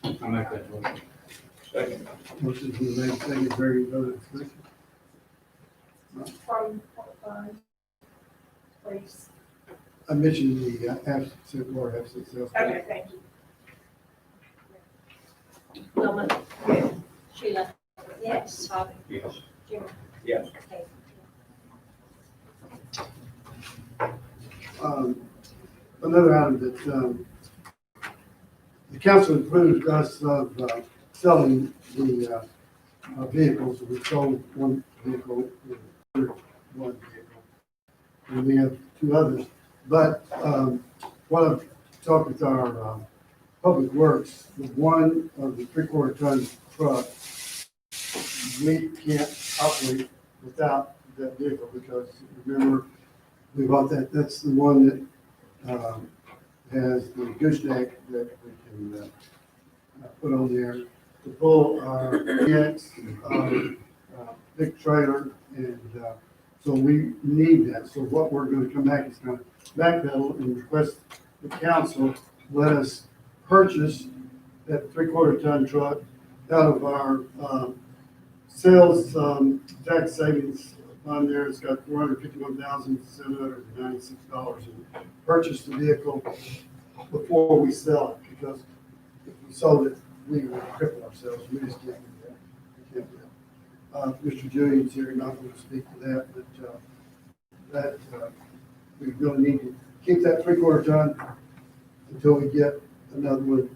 I make that motion. Second. Motion's been made, second, very voted, discussion. From what fund? Please. I mentioned the absent or absent sales. Okay, thank you. Wilma? Yes. Sheila? Yes. Bobby? Yes. Jim? Yes. Okay. Another item that, the council approved us of, selling the, vehicles. We sold one vehicle, and one vehicle. And we have two others. But, while I've talked with our, public works, the one of the 3/4 ton truck, we can't operate without that vehicle because remember, we bought that, that's the one that, has the gooseneck that we can, put on there to pull our EX, big trailer, and, so we need that. So what we're gonna come back is gonna backpedal and request the council let us purchase that 3/4 ton truck out of our, sales, tax savings on there. It's got $451,796 and purchase the vehicle before we sell it, because if we sold it, we would cripple ourselves. We just can't do that. We can't do that. Mr. Julian's here, not going to speak to that, but, we really need to keep that 3/4 ton until we get another one,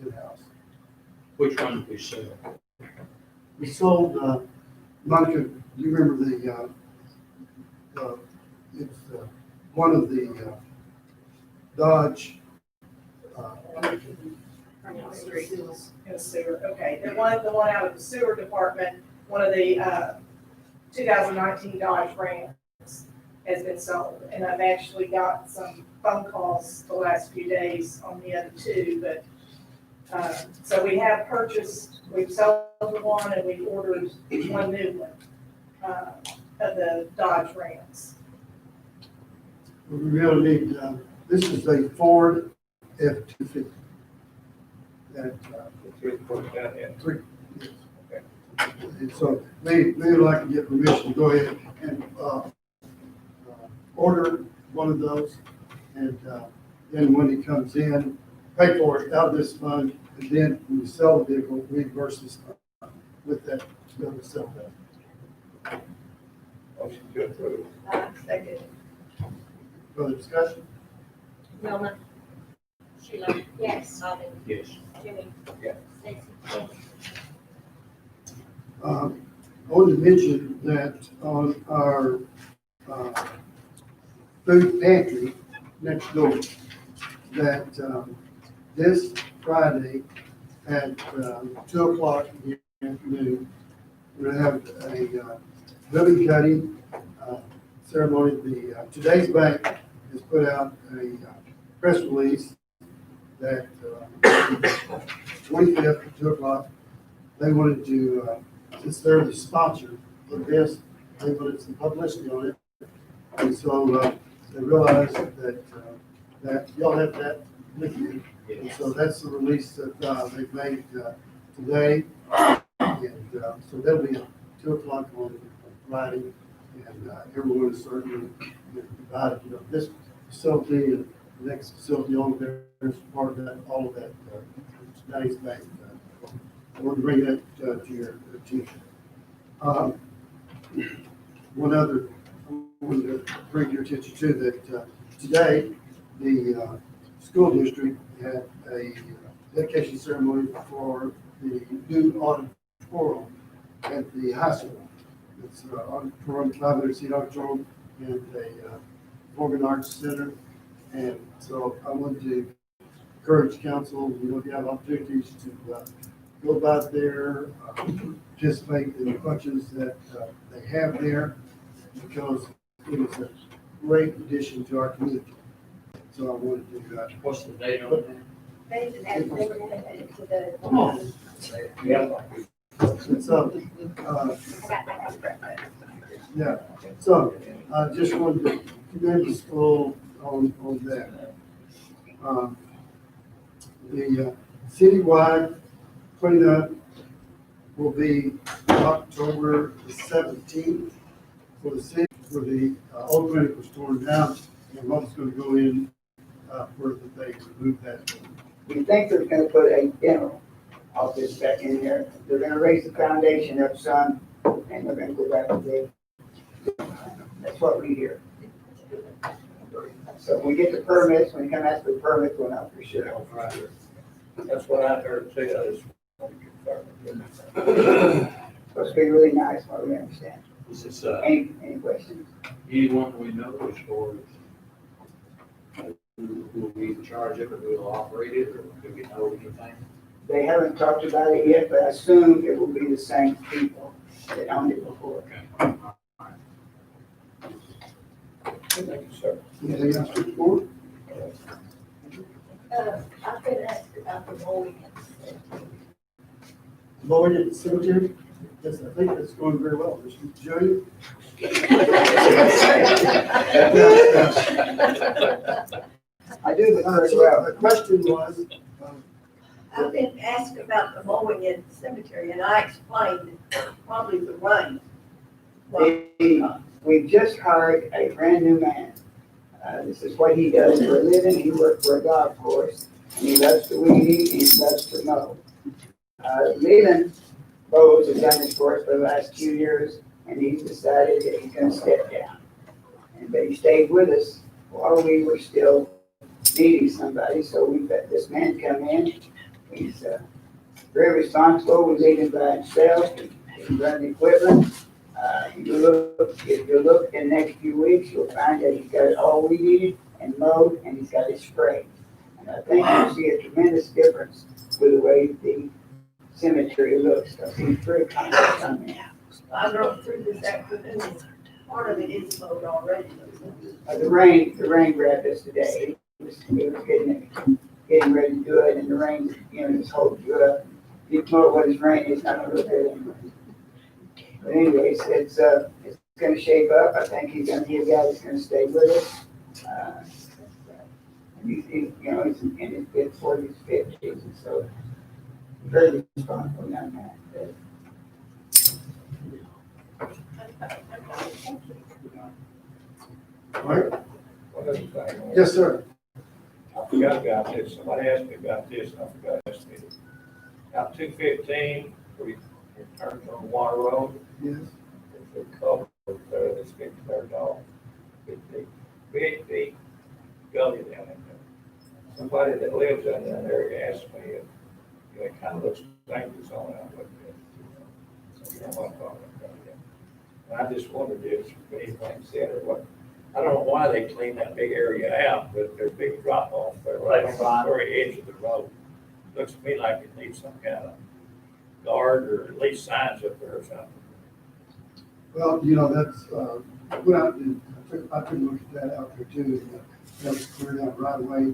in-house. Which one did we sell? We sold, Monica, do you remember it's, one of the, Dodge, From the street in the sewer, okay, the one out of the sewer department, one of the, 2019 Dodge Rams has been sold, and I've actually got some phone calls the last few days on the other two, but, so we have purchased, we've sold the one and we've ordered one new one, of the Dodge Rams. we really need, this is a Ford F-250. That, three, yes. And so they would like to get permission to go ahead and, order one of those, and, then when it comes in, pay for it out of this fund, and then when we sell the vehicle, reimburse this fund with that, to be able to sell that. Motion to approve. Second. Further discussion? Wilma? Sheila? Yes. Bobby? Yes. Jimmy? Yes. Stacy? I wanted to mention that on our, food pantry next door, that, this Friday at, 2:00 in the afternoon, we're gonna have a, ribbon cutting, ceremony. The, Today's Bank has put out a press release that, 25th at 2:00, they wanted to, since they're the sponsor of this, they wanted some publicity on it. And so, they realized that, that y'all have that with you. And so that's the release that, they've made, today. And, so that'll be at 2:00 on Friday. And, everyone is certainly invited, this facility and the next facility on there is part of that, all of that, today's bank. I want to bring that, to your attention. One other, I wanted to bring your attention to that, today, the, school district had a dedication ceremony for the new auditorium at the high school. It's an auditorium, 500-seat auditorium, and a performing arts center. And so I wanted to encourage council, if you have opportunities to, go by there, participate in the functions that, they have there, because it is a great addition to our community. So I wanted to, What's the date on that? They were gonna put it to the. Yeah. So, yeah, so I just wanted to commend the school on that. The citywide cleanup will be October the 17th for the city, where the old clinic was torn down, and what's going to go in where they remove that. We think they're gonna put a dental office back in there. They're gonna raise the foundation up some, and they're gonna go back to the, that's what we hear. So when we get the permits, when you come ask for the permits, we'll know for sure. That's what I heard too, I just want to confirm. Supposed to be really nice, what we understand. Is this, Any questions? anyone we know as far as who will be in charge of it, who will operate it, or do we know anything? They haven't talked about it yet, but I assume it will be the same people that owned it before. Thank you, sir. Anything else to report? I've been asked about the mowing. Lloyd at the cemetery? Yes, I think that's going very well. Mr. Judy? I do the first So well. the question was, I've been asked about the mowing at the cemetery, and I explained probably the rain. We've just hired a brand new man. This is what he does for a living. He works for a golf course, and he loves to weed eat, and he loves to mow. Leland Bowes has done this for us for the last few years, and he's decided that he's gonna step down. But he stayed with us while we were still needing somebody, so we've had this man come in. He's very responsible, we lead him by himself, he can run the equipment. If you look in the next few weeks, you'll find that he's got it all weeded and mowed, and he's got it sprayed. And I think you'll see a tremendous difference with the way the cemetery looks, because he's very confident on that. I drove through this afternoon, part of it is mowed already. The rain grabbed us today. It was getting ready to do it, and the rain, just holds you up. You know what is rain, it's not gonna look good anyway. But anyways, it's gonna shape up. I think he's gonna be a guy that's gonna stay with us. He's in his mid-40s, 50s, and so very responsible young man. all right, One other thing. yes, sir. I forgot about this, somebody asked me about this, and I forgot to ask me. Out 215, we turned on Water Road, Yes. there's a culvert there that's been cleared off. Big gully down in there. Somebody that lives in that area asked me, it kind of looks dangerous on that, but, so you know what I'm talking about. And I just wondered if anything said or what. I don't know why they cleaned that big area out, but there's big drop off there right on the very edge of the road. Looks to me like it needs some kind of guard or at least signs up there or something. Well, that's, went out and I took a look at that out there too. That was cleared out right away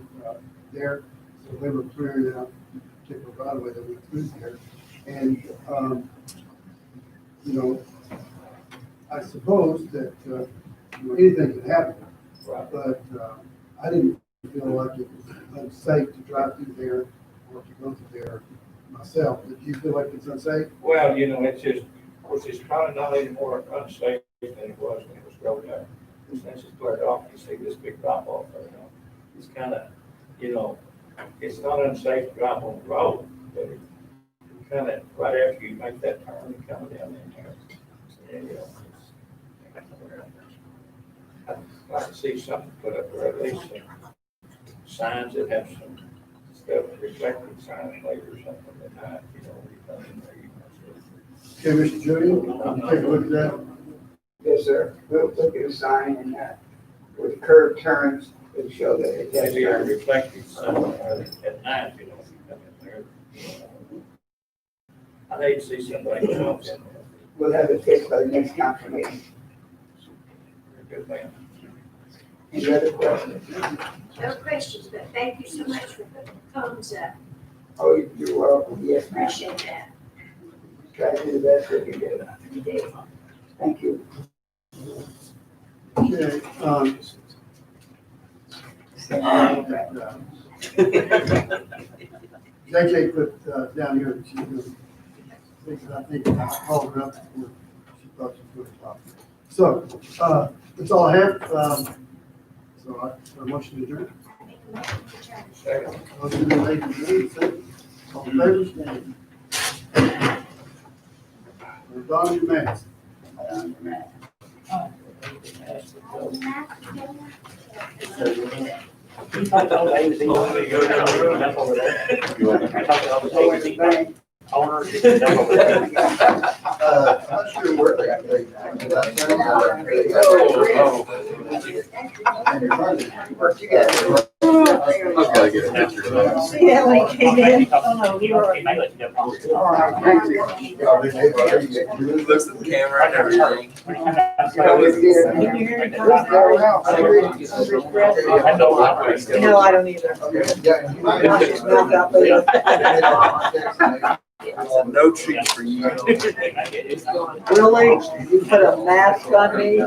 there. So they were clearing out the particular right away that went through there. And, I suppose that, anything can happen. Right. But I didn't feel like it was unsafe to drive through there or to go through there myself. Did you feel like it's unsafe? Well, it's just, of course, it's probably not any more unsafe than it was when it was rolled out. Since it's cleared off, you see this big drop off there, It's kind of, it's not unsafe to drive on the road, but it kind of, right after you make that turn, and come down there. I'd like to see something put up there, at least some signs that have some stuff, reflecting signs later or something at night, when you come in there, Okay, Mr. Julian, take a look at that. Yes, sir. We'll look at a sign and with curved turns, it'll show that it has Maybe a turned. reflective sign at night, if you come in there. I'd hate to see somebody come up in there. We'll have it fixed by the next council meeting. Good man. Any other questions? No questions, but thank you so much for putting the thumbs up. Oh, you're welcome. Yes, ma'am. Appreciate that. try to do the best we can do. Thank you. Okay, JJ put, down here, that she's gonna, I think I called her up before she thought she was gonna talk. So, that's all I have, so I motion to adjourn. Motion to make it, second. All in favor, stand. We're done with minutes. I'm not sure where they got Gotta get a picture of that. Yeah, when he came in. Oh, no, you were. Looks at the camera and everything. No, I don't either. Wash his mouth out later. No treat for you. Really? You put a mask on me?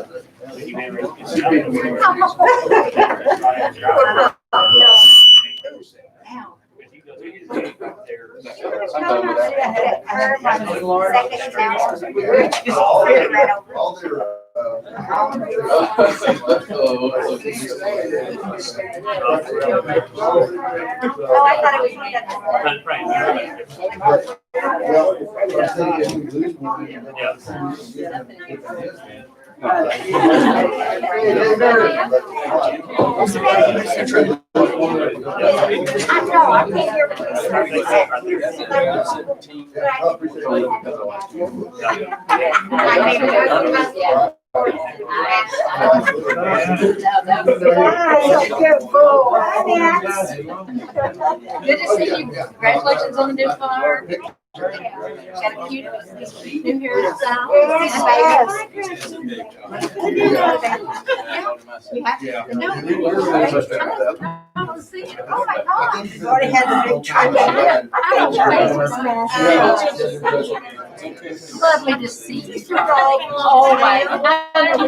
Good to see you. Congratulations on the new car. Got a cute new hairstyle. We have to know. Oh my God. You already had the big trim. Lovely to see you. Oh my, I know.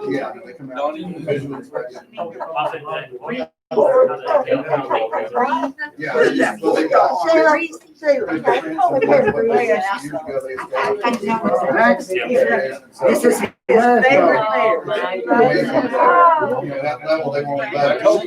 Yeah, they come out. Yeah, well, they got. This is his favorite layer. That level, they won't let us.